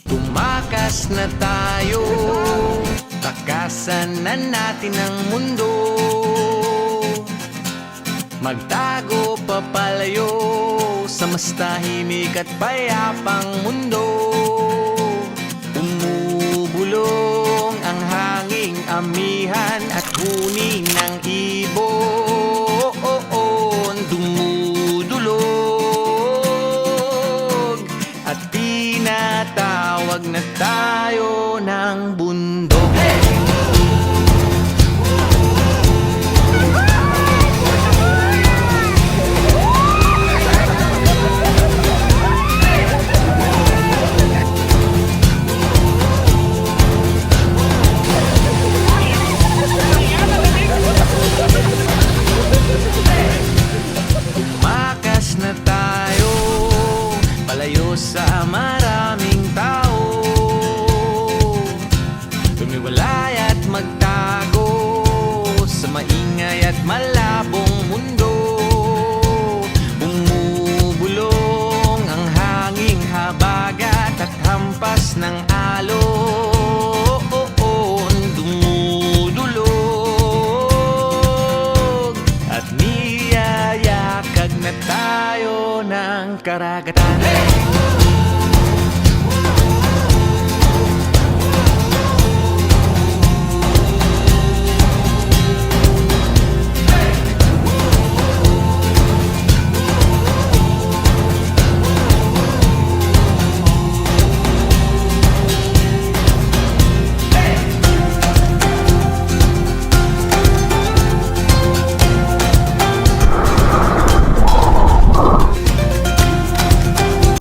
Tumakas na tayo, takasan na natin ang mundo. Magtago papalayo sa mas tahimik at payapang mundo. Umubulong ang hanging amihan at huni ng ibon. Dumudulog at tinatawag na tayo ng bundok. Na tayo, palayo sa maraming tao. Tumiwalay at magtago sa maingay at malabong mundo. Bumubulong ang hanging habagat at hampas ng alon. Dumudulog at niyayakag na tayo ng karagatan.